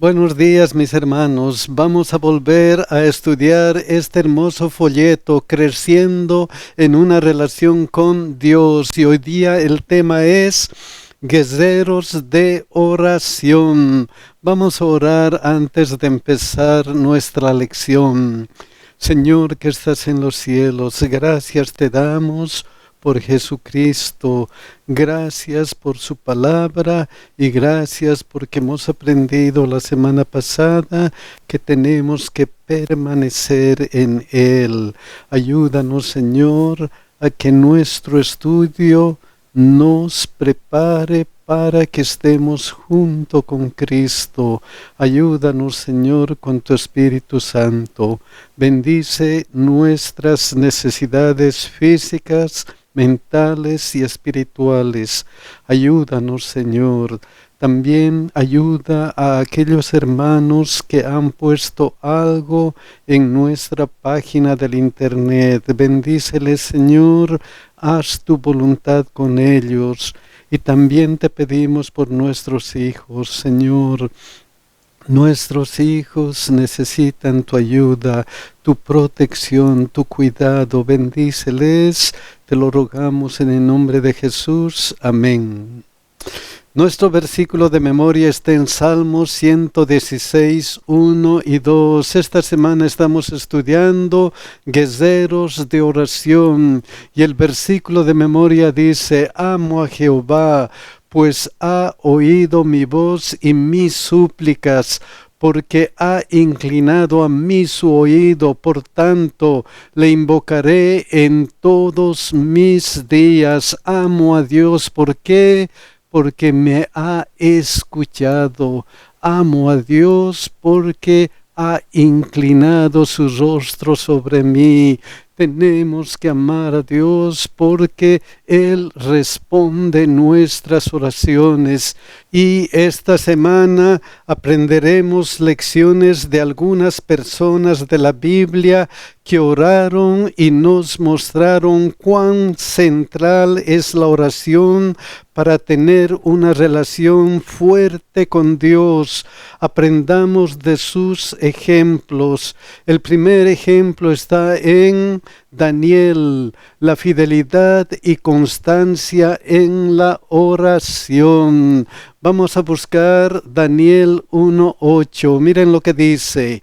Buenos días, mis hermanos. Vamos a volver a estudiar este hermoso folleto, Creciendo en una relación con Dios. Y hoy día el tema es guerreros de oración. Vamos a orar antes de empezar nuestra lección. Señor que estás en los cielos, gracias te damos por Jesucristo, gracias por su palabra y gracias porque hemos aprendido la semana pasada que tenemos que permanecer en Él. Ayúdanos, Señor, a que nuestro estudio nos prepare para que estemos junto con Cristo. Ayúdanos, Señor, con tu Espíritu Santo. Bendice nuestras necesidades físicas, mentales y espirituales. Ayúdanos, Señor. También ayuda a aquellos hermanos que han puesto algo en nuestra página del internet. Bendíceles, Señor. Haz tu voluntad con ellos. Y también te pedimos por nuestros hijos, Señor. Nuestros hijos necesitan tu ayuda, tu protección, tu cuidado. Bendíceles, te lo rogamos en el nombre de Jesús. Amén. Nuestro versículo de memoria está en Salmos 116, 1 y 2. Esta semana estamos estudiando guerreros de oración y el versículo de memoria dice: amo a Jehová, pues ha oído mi voz y mis súplicas, porque ha inclinado a mí su oído, por tanto le invocaré en todos mis días. Amo a Dios, ¿por qué? Porque me ha escuchado. Amo a Dios porque ha inclinado su rostro sobre mí. Tenemos que amar a Dios porque Él responde nuestras oraciones. Y esta semana aprenderemos lecciones de algunas personas de la Biblia que oraron y nos mostraron cuán central es la oración para tener una relación fuerte con Dios. Aprendamos de sus ejemplos. El primer ejemplo está en Daniel, la fidelidad y constancia en la oración. Vamos a buscar Daniel 1:8. Miren lo que dice.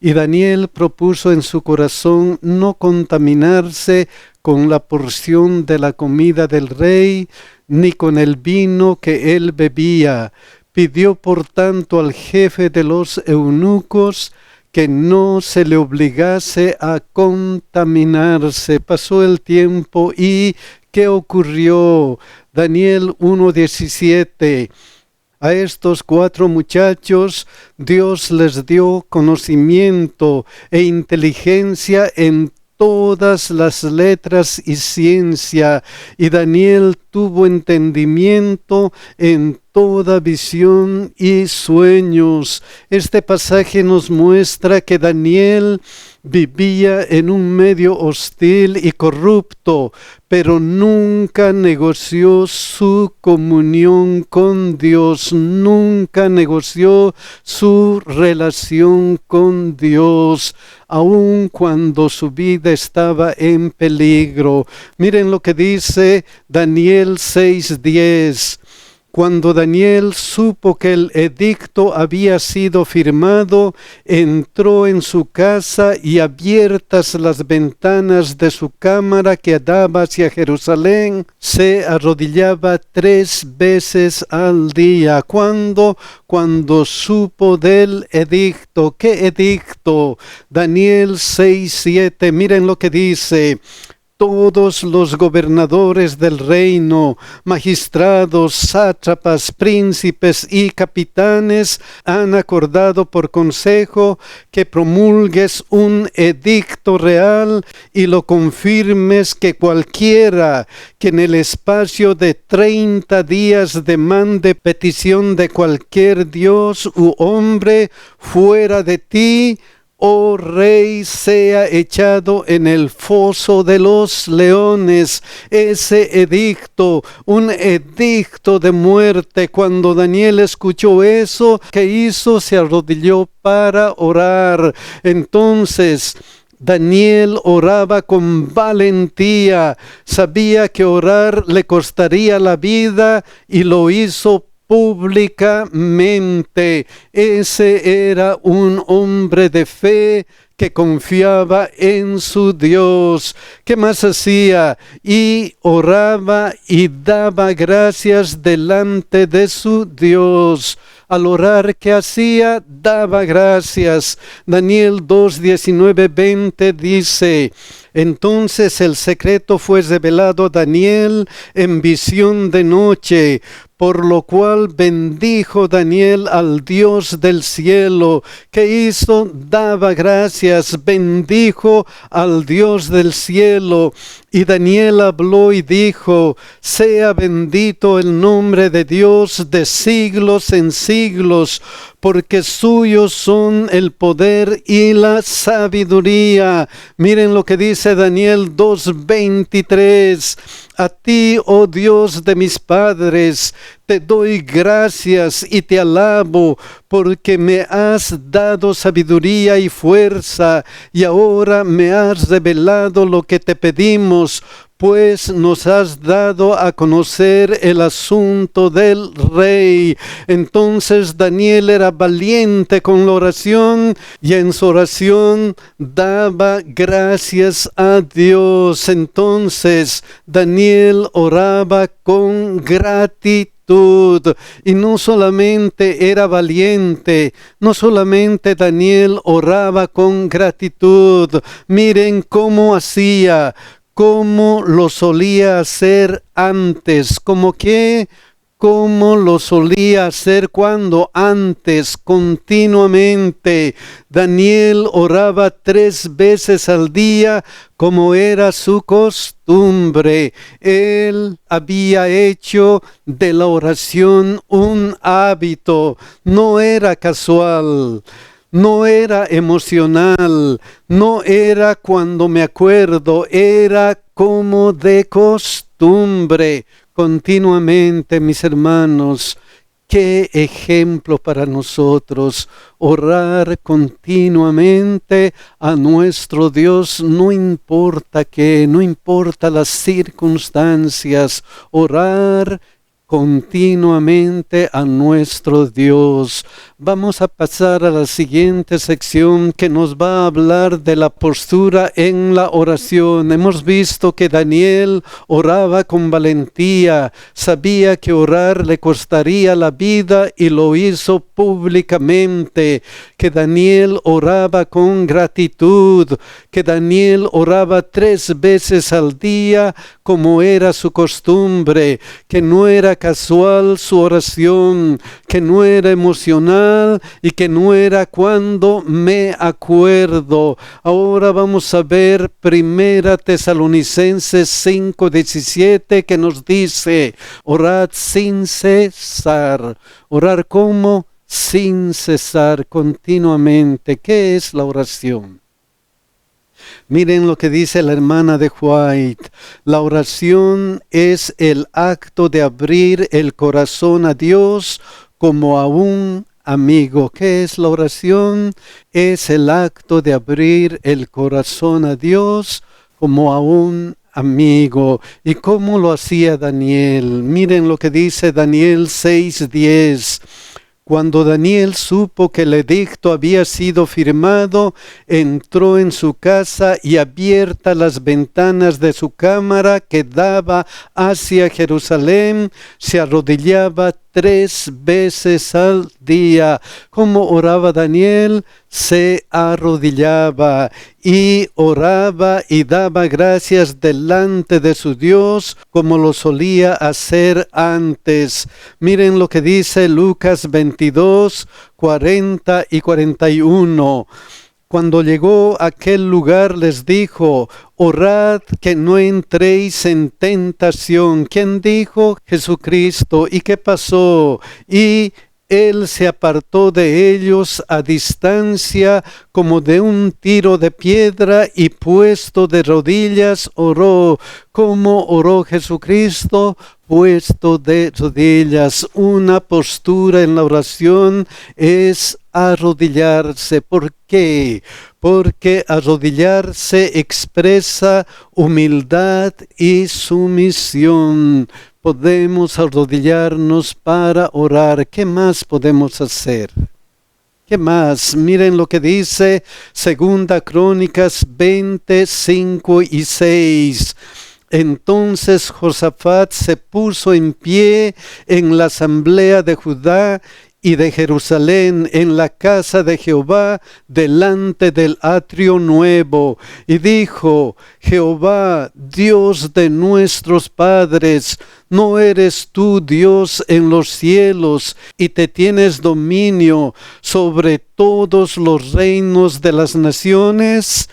Y Daniel propuso en su corazón no contaminarse con la porción de la comida del rey, ni con el vino que él bebía. Pidió por tanto al jefe de los eunucos que no se le obligase a contaminarse. Pasó el tiempo y ¿qué ocurrió? Daniel 1:17. A estos 4 muchachos Dios les dio conocimiento e inteligencia en todas las letras y ciencia, y Daniel tuvo entendimiento en toda visión y sueños. Este pasaje nos muestra que Daniel vivía en un medio hostil y corrupto, pero nunca negoció su comunión con Dios, nunca negoció su relación con Dios, aun cuando su vida estaba en peligro. Miren lo que dice Daniel 6:10. Cuando Daniel supo que el edicto había sido firmado, entró en su casa y abiertas las ventanas de su cámara que daba hacia Jerusalén, se arrodillaba 3 veces al día. Cuando supo del edicto. ¿Qué edicto? Daniel 6:7. Miren lo que dice. Todos los gobernadores del reino, magistrados, sátrapas, príncipes y capitanes han acordado por consejo que promulgues un edicto real y lo confirmes, que cualquiera que en el espacio de 30 días demande petición de cualquier dios u hombre fuera de ti, oh rey, sea echado en el foso de los leones. Ese edicto, un edicto de muerte. Cuando Daniel escuchó eso, ¿qué hizo? Se arrodilló para orar. Entonces Daniel oraba con valentía, sabía que orar le costaría la vida y lo hizo públicamente. Ese era un hombre de fe que confiaba en su Dios. ¿Qué más hacía? Y oraba y daba gracias delante de su Dios. Al orar, ¿qué hacía? Daba gracias. Daniel 2, 19, 20 dice: entonces el secreto fue revelado a Daniel en visión de noche, por lo cual bendijo Daniel al Dios del cielo. ¿Qué hizo? Daba gracias, bendijo al Dios del cielo. Y Daniel habló y dijo: sea bendito el nombre de Dios de siglos en siglos, porque suyos son el poder y la sabiduría. Miren lo que dice Daniel 2:23. A ti, oh Dios de mis padres, te doy gracias y te alabo, porque me has dado sabiduría y fuerza, y ahora me has revelado lo que te pedimos, pues nos has dado a conocer el asunto del rey. Entonces Daniel era valiente con la oración y en su oración daba gracias a Dios. Entonces Daniel oraba con gratitud. Y no solamente era valiente, no solamente Daniel oraba con gratitud. Miren cómo hacía, cómo lo solía hacer antes, como lo solía hacer cuando antes, continuamente. Daniel oraba 3 veces al día, como era su costumbre. Él había hecho de la oración un hábito, no era casual. No era emocional, no era cuando me acuerdo, era como de costumbre. Continuamente, mis hermanos, qué ejemplo para nosotros, orar continuamente a nuestro Dios, no importa qué, no importa las circunstancias, orar continuamente a nuestro Dios. Vamos a pasar a la siguiente sección que nos va a hablar de la postura en la oración. Hemos visto que Daniel oraba con valentía, sabía que orar le costaría la vida y lo hizo públicamente, que Daniel oraba con gratitud, que Daniel oraba 3 veces al día como era su costumbre, que no era casual su oración, que no era emocional y que no era cuando me acuerdo. Ahora vamos a ver 1 Tesalonicenses 5:17 que nos dice: orad sin cesar. ¿Orar cómo? Sin cesar, continuamente. ¿Qué es la oración? Miren lo que dice la hermana de White. La oración es el acto de abrir el corazón a Dios como a un amigo. ¿Qué es la oración? Es el acto de abrir el corazón a Dios como a un amigo. ¿Y cómo lo hacía Daniel? Miren lo que dice Daniel 6:10. Cuando Daniel supo que el edicto había sido firmado, entró en su casa y abiertas las ventanas de su cámara que daba hacia Jerusalén, se arrodillaba 3 veces al día. ¿Cómo oraba Daniel? Se arrodillaba y oraba y daba gracias delante de su Dios como lo solía hacer antes. Miren lo que dice Lucas 22, 40 y 41. Cuando llegó a aquel lugar les dijo: orad que no entréis en tentación. ¿Quién dijo? Jesucristo. ¿Y qué pasó? Y Él se apartó de ellos a distancia como de un tiro de piedra y puesto de rodillas oró. ¿Cómo oró Jesucristo? Puesto de rodillas. Una postura en la oración es arrodillarse. ¿Por qué? Porque arrodillarse expresa humildad y sumisión. Podemos arrodillarnos para orar. ¿Qué más podemos hacer? ¿Qué más? Miren lo que dice Segunda Crónicas 20, 5 y 6. Entonces Josafat se puso en pie en la asamblea de Judá y de Jerusalén, en la casa de Jehová, delante del atrio nuevo, y dijo: Jehová, Dios de nuestros padres, ¿no eres tú Dios en los cielos, y te tienes dominio sobre todos los reinos de las naciones?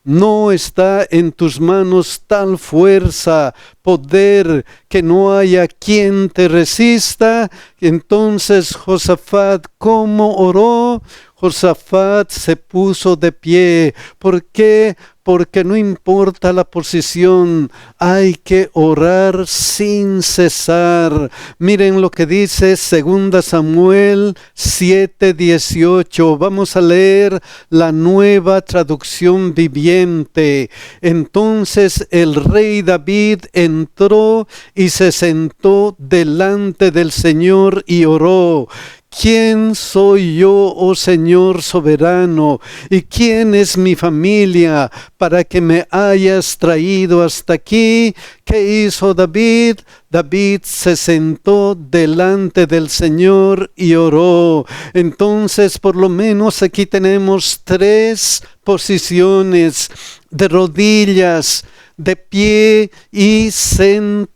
¿No está en tus manos tal fuerza, poder, que no haya quien te resista? Entonces Josafat, ¿cómo oró? Josafat se puso de pie. ¿Por qué? Porque no importa la posición, hay que orar sin cesar. Miren lo que dice 2 Samuel 7:18. Vamos a leer la Nueva Traducción Viviente. Entonces el rey David entró y se sentó delante del Señor y oró: ¿Quién soy yo, oh Señor soberano? ¿Y quién es mi familia para que me hayas traído hasta aquí? ¿Qué hizo David? David se sentó delante del Señor y oró. Entonces, por lo menos aquí tenemos 3 posiciones: de rodillas, de pie y sentado.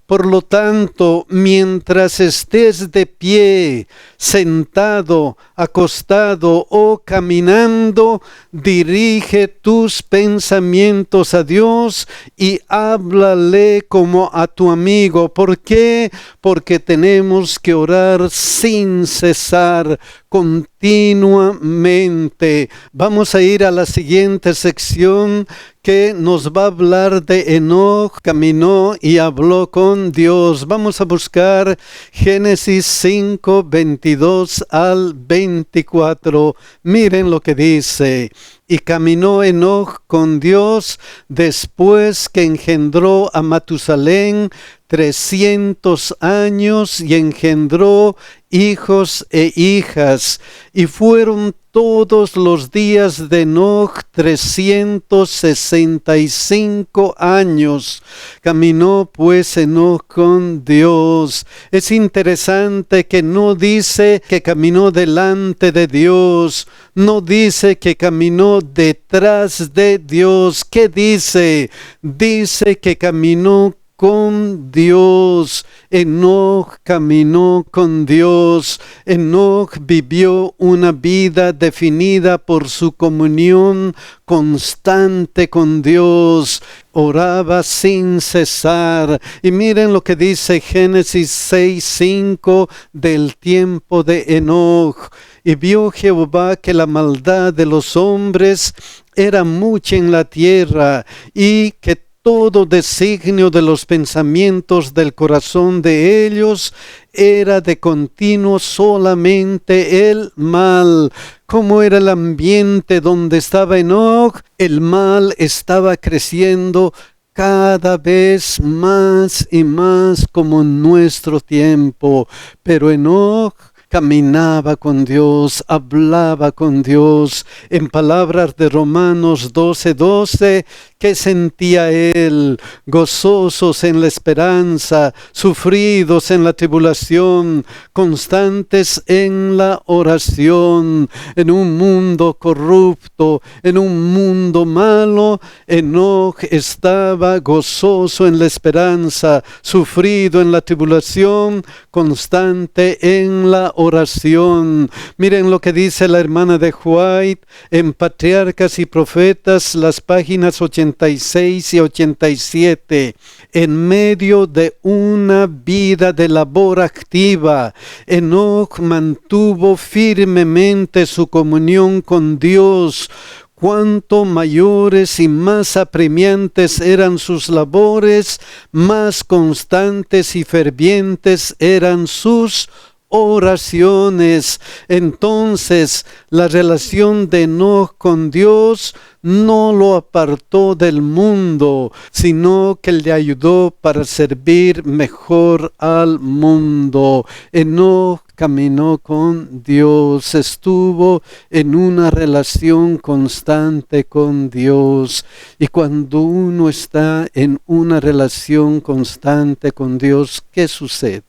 Por lo tanto, mientras estés de pie, sentado, acostado o caminando, dirige tus pensamientos a Dios y háblale como a tu amigo. ¿Por qué? Porque tenemos que orar sin cesar, continuamente. Vamos a ir a la siguiente sección, que nos va a hablar de Enoc. Caminó y habló con Dios. Vamos a buscar Génesis 5, 22 al 24. Miren lo que dice: y caminó Enoc con Dios después que engendró a Matusalén 300 años, y engendró hijos e hijas, y fueron todos los días de Enoc 365 años. Caminó pues Enoc con Dios. Es interesante que no dice que caminó delante de Dios, no dice que caminó detrás de Dios. ¿Qué dice? Dice que caminó con Dios. Enoc caminó con Dios. Enoc vivió una vida definida por su comunión constante con Dios. Oraba sin cesar. Y miren lo que dice Génesis 6:5 del tiempo de Enoc. Y vio Jehová que la maldad de los hombres era mucha en la tierra, y que todo designio de los pensamientos del corazón de ellos era de continuo solamente el mal. ¿Cómo era el ambiente donde estaba Enoc? El mal estaba creciendo cada vez más y más, como en nuestro tiempo. Pero Enoc caminaba con Dios, hablaba con Dios. En palabras de Romanos 12:12, ¿qué sentía él? Gozosos en la esperanza, sufridos en la tribulación, constantes en la oración. En un mundo corrupto, en un mundo malo, Enoc estaba gozoso en la esperanza, sufrido en la tribulación, constante en la oración. Miren lo que dice la hermana de White en Patriarcas y Profetas, las páginas 86 y 87. En medio de una vida de labor activa, Enoc mantuvo firmemente su comunión con Dios. Cuanto mayores y más apremiantes eran sus labores, más constantes y fervientes eran sus oraciones. Entonces, la relación de Enoc con Dios no lo apartó del mundo, sino que le ayudó para servir mejor al mundo. Enoc caminó con Dios, estuvo en una relación constante con Dios. Y cuando uno está en una relación constante con Dios, ¿qué sucede?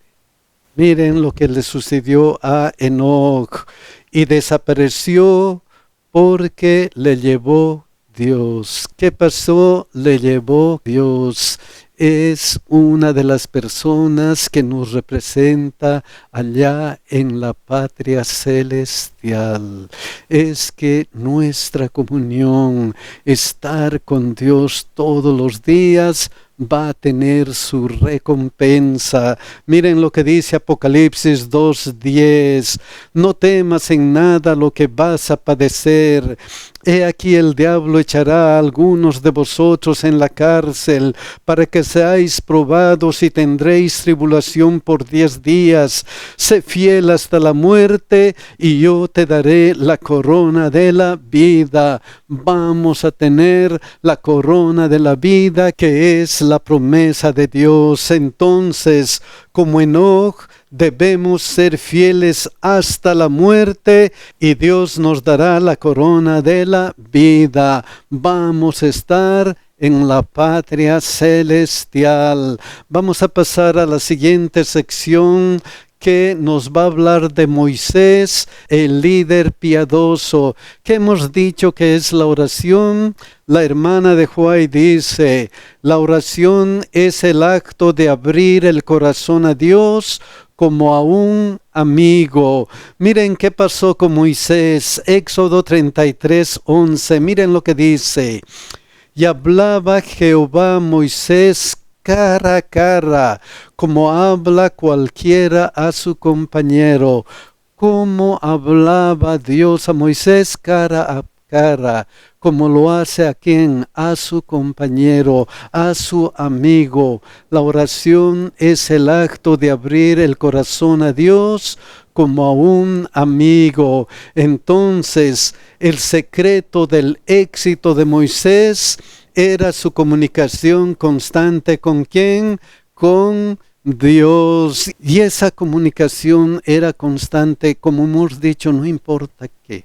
Miren lo que le sucedió a Enoc. Y desapareció porque le llevó Dios. ¿Qué pasó? Le llevó Dios. Es una de las personas que nos representa allá en la patria celestial. Es que nuestra comunión, estar con Dios todos los días, va a tener su recompensa. Miren lo que dice Apocalipsis 2:10. No temas en nada lo que vas a padecer. He aquí el diablo echará a algunos de vosotros en la cárcel para que seáis probados y tendréis tribulación por 10 días. Sé fiel hasta la muerte y yo te daré la corona de la vida. Vamos a tener la corona de la vida, que es la promesa de Dios. Entonces, como Enoc, debemos ser fieles hasta la muerte y Dios nos dará la corona de la vida. Vamos a estar en la patria celestial. Vamos a pasar a la siguiente sección, que nos va a hablar de Moisés, el líder piadoso. ¿Qué hemos dicho que es la oración? La hermana de White dice, la oración es el acto de abrir el corazón a Dios como a un amigo. Miren qué pasó con Moisés. Éxodo 33:11. Miren lo que dice. Y hablaba Jehová a Moisés cara a cara, como habla cualquiera a su compañero. ¿Cómo hablaba Dios a Moisés? Cara a cara. Como lo hace a quien, a su compañero, a su amigo. La oración es el acto de abrir el corazón a Dios como a un amigo. Entonces, el secreto del éxito de Moisés era su comunicación constante ¿con quién? Con Dios. Y esa comunicación era constante, como hemos dicho, no importa qué.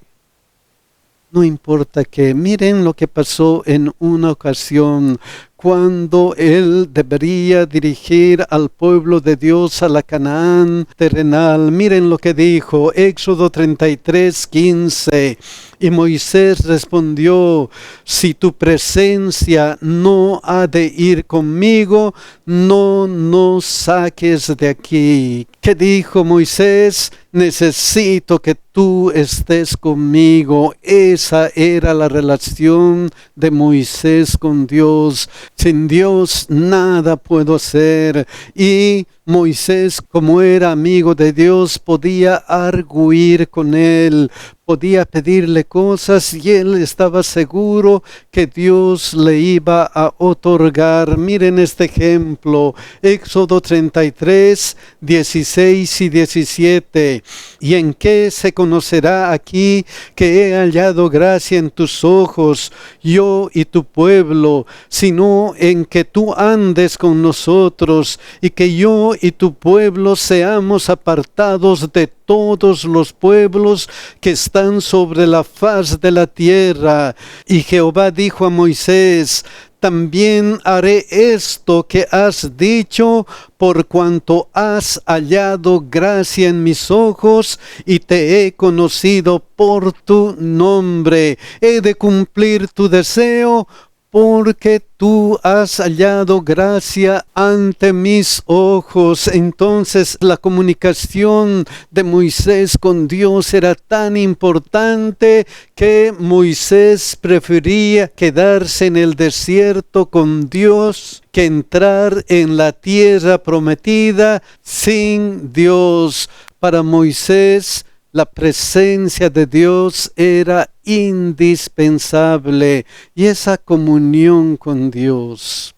No importa qué. Miren lo que pasó en una ocasión cuando él debería dirigir al pueblo de Dios a la Canaán terrenal. Miren lo que dijo, Éxodo 33:15. Y Moisés respondió, si tu presencia no ha de ir conmigo, no nos saques de aquí. ¿Qué dijo Moisés? Necesito que tú estés conmigo. Esa era la relación de Moisés con Dios. Sin Dios nada puedo hacer. Y Moisés, como era amigo de Dios, podía arguir con él, podía pedirle cosas y él estaba seguro que Dios le iba a otorgar. Miren este ejemplo, Éxodo 33:16 y 17. ¿Y en qué se conocerá aquí que he hallado gracia en tus ojos, yo y tu pueblo, sino en que tú andes con nosotros y que yo y tu pueblo seamos apartados de todos los pueblos que están sobre la faz de la tierra? Y Jehová dijo a Moisés, también haré esto que has dicho, por cuanto has hallado gracia en mis ojos y te he conocido por tu nombre. He de cumplir tu deseo porque tú has hallado gracia ante mis ojos. Entonces la comunicación de Moisés con Dios era tan importante que Moisés prefería quedarse en el desierto con Dios que entrar en la tierra prometida sin Dios. Para Moisés, la presencia de Dios era indispensable y esa comunión con Dios,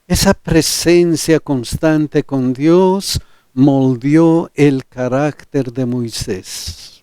esa presencia constante con Dios moldeó el carácter de Moisés.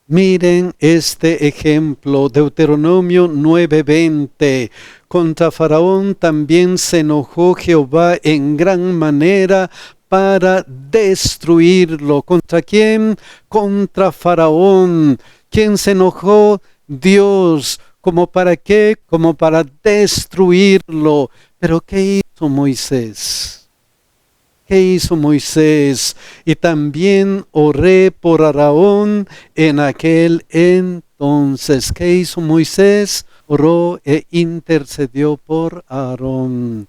Miren este ejemplo, Deuteronomio 9:20. Contra Faraón también se enojó Jehová en gran manera para destruirlo. ¿Contra quién? Contra Faraón. ¿Quién se enojó? Dios. ¿Cómo para qué? Como para destruirlo. Pero ¿qué hizo Moisés? ¿Qué hizo Moisés? Y también oré por Aarón en aquel entonces. ¿Qué hizo Moisés? Oró e intercedió por Aarón.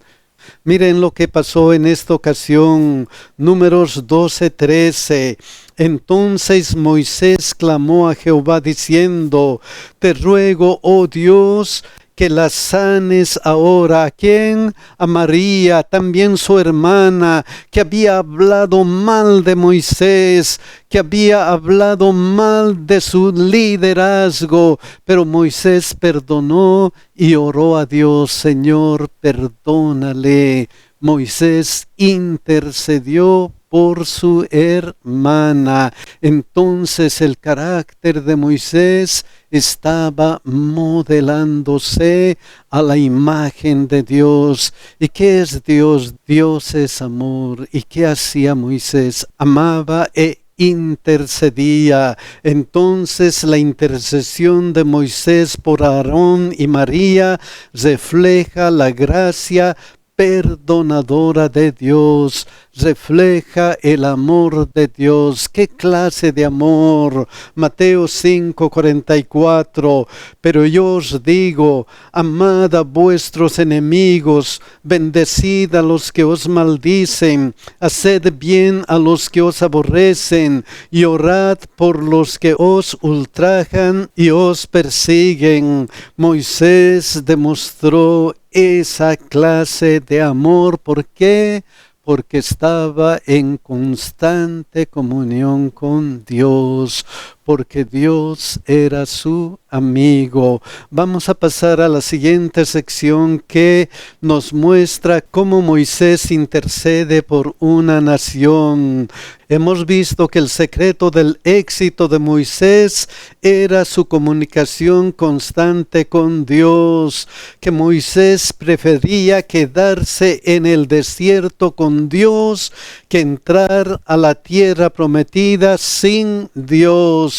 Miren lo que pasó en esta ocasión, Números 12:13. Entonces Moisés clamó a Jehová diciendo: Te ruego, oh Dios, que la sanes ahora. ¿A quién? A María, también su hermana, que había hablado mal de Moisés, que había hablado mal de su liderazgo. Pero Moisés perdonó y oró a Dios: Señor, perdónale. Moisés intercedió por su hermana. Entonces el carácter de Moisés estaba modelándose a la imagen de Dios. ¿Y qué es Dios? Dios es amor. ¿Y qué hacía Moisés? Amaba e intercedía. Entonces la intercesión de Moisés por Aarón y María refleja la gracia perdonadora de Dios, refleja el amor de Dios. ¿Qué clase de amor? Mateo 5:44. Pero yo os digo, amad a vuestros enemigos, bendecid a los que os maldicen, haced bien a los que os aborrecen, y orad por los que os ultrajan y os persiguen. Moisés demostró esa clase de amor. ¿Por qué? Porque estaba en constante comunión con Dios, porque Dios era su amigo. Vamos a pasar a la siguiente sección que nos muestra cómo Moisés intercede por una nación. Hemos visto que el secreto del éxito de Moisés era su comunicación constante con Dios, que Moisés prefería quedarse en el desierto con Dios que entrar a la tierra prometida sin Dios.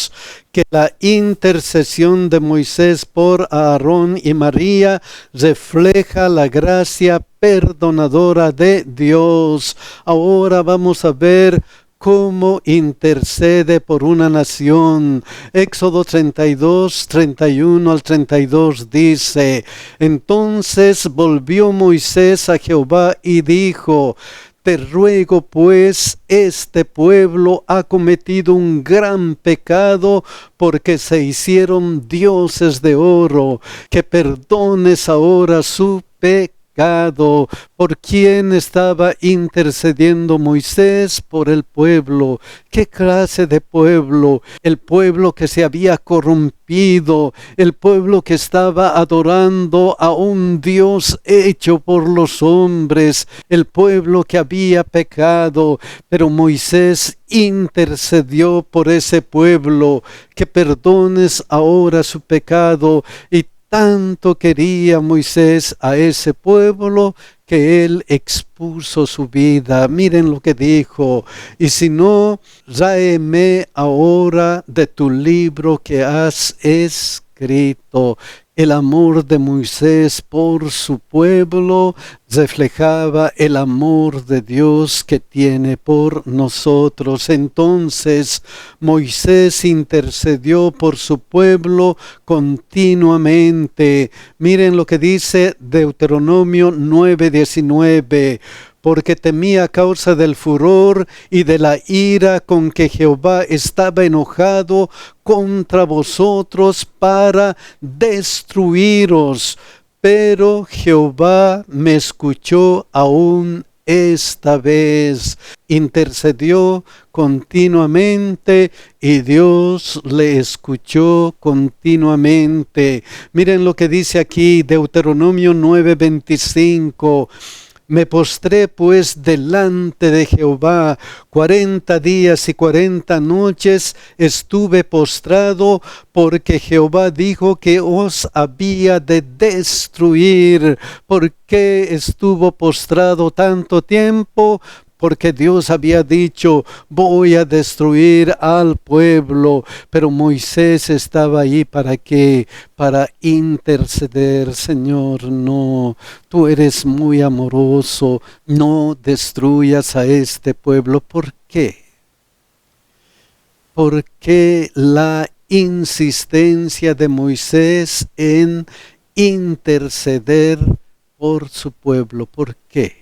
Que la intercesión de Moisés por Aarón y María refleja la gracia perdonadora de Dios. Ahora vamos a ver cómo intercede por una nación. Éxodo 32:31-32 dice: Entonces volvió Moisés a Jehová y dijo: Te ruego pues, este pueblo ha cometido un gran pecado porque se hicieron dioses de oro, que perdones ahora su pecado. ¿Por quién estaba intercediendo Moisés? Por el pueblo. ¿Qué clase de pueblo? El pueblo que se había corrompido, el pueblo que estaba adorando a un Dios hecho por los hombres, el pueblo que había pecado. Pero Moisés intercedió por ese pueblo, que perdones ahora su pecado. Y tanto quería Moisés a ese pueblo que él expuso su vida. Miren lo que dijo: y si no, ráeme ahora de tu libro que has escrito. El amor de Moisés por su pueblo reflejaba el amor de Dios que tiene por nosotros. Entonces Moisés intercedió por su pueblo continuamente. Miren lo que dice Deuteronomio 9:19. Porque temía a causa del furor y de la ira con que Jehová estaba enojado contra vosotros para destruiros. Pero Jehová me escuchó aún esta vez. Intercedió continuamente y Dios le escuchó continuamente. Miren lo que dice aquí Deuteronomio 9:25. Me postré pues delante de Jehová 40 días y 40 noches estuve postrado, porque Jehová dijo que os había de destruir. ¿Por qué estuvo postrado tanto tiempo? Porque Dios había dicho, voy a destruir al pueblo. Pero Moisés estaba ahí ¿para qué? Para interceder. Señor, no, tú eres muy amoroso, no destruyas a este pueblo. ¿Por qué? ¿Por qué la insistencia de Moisés en interceder por su pueblo? ¿Por qué?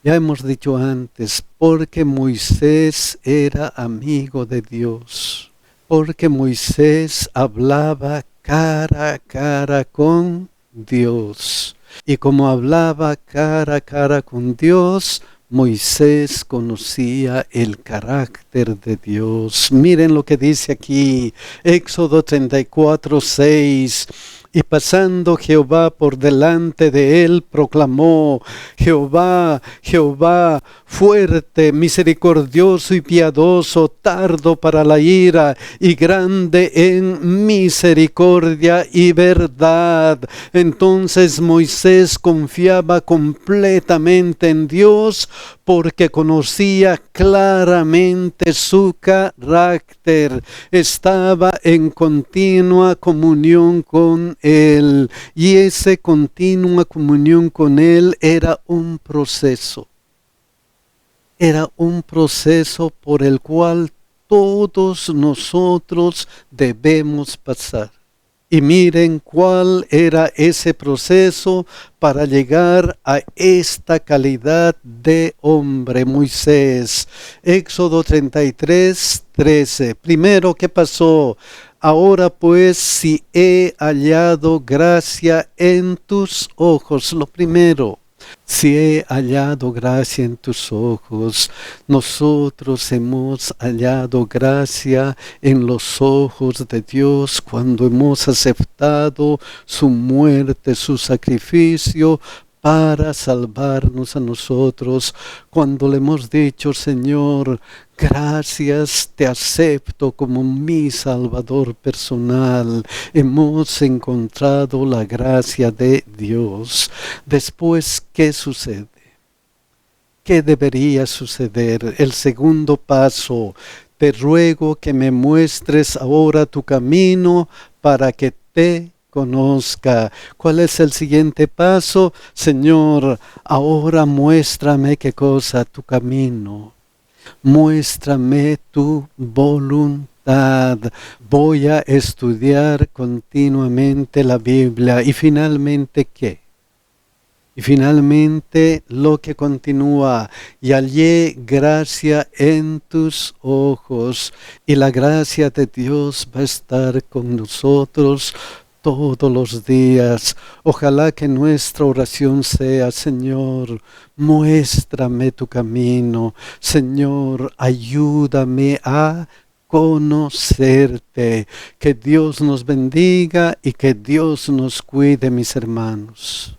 Ya hemos dicho antes, porque Moisés era amigo de Dios, porque Moisés hablaba cara a cara con Dios. Y como hablaba cara a cara con Dios, Moisés conocía el carácter de Dios. Miren lo que dice aquí, Éxodo 34:6. Y pasando Jehová por delante de él, proclamó, Jehová, Jehová, fuerte, misericordioso y piadoso, tardo para la ira y grande en misericordia y verdad. Entonces Moisés confiaba completamente en Dios, porque conocía claramente su carácter. Estaba en continua comunión con Él, y esa continua comunión con Él era un proceso. Era un proceso por el cual todos nosotros debemos pasar. Y miren cuál era ese proceso para llegar a esta calidad de hombre, Moisés. Éxodo 33:13. Primero, ¿qué pasó? Ahora pues, si he hallado gracia en tus ojos, lo primero. Si he hallado gracia en tus ojos, nosotros hemos hallado gracia en los ojos de Dios cuando hemos aceptado su muerte, su sacrificio para salvarnos a nosotros, cuando le hemos dicho, Señor, gracias, te acepto como mi Salvador personal. Hemos encontrado la gracia de Dios. Después, ¿qué sucede? ¿Qué debería suceder? El segundo paso, te ruego que me muestres ahora tu camino para que te conozca. ¿Cuál es el siguiente paso? Señor, ahora muéstrame qué cosa, tu camino. Muéstrame tu voluntad. Voy a estudiar continuamente la Biblia. Y finalmente, ¿qué? Y finalmente lo que continúa, y hallé gracia en tus ojos, y la gracia de Dios va a estar con nosotros todos los días. Ojalá que nuestra oración sea, Señor, muéstrame tu camino. Señor, ayúdame a conocerte. Que Dios nos bendiga y que Dios nos cuide, mis hermanos.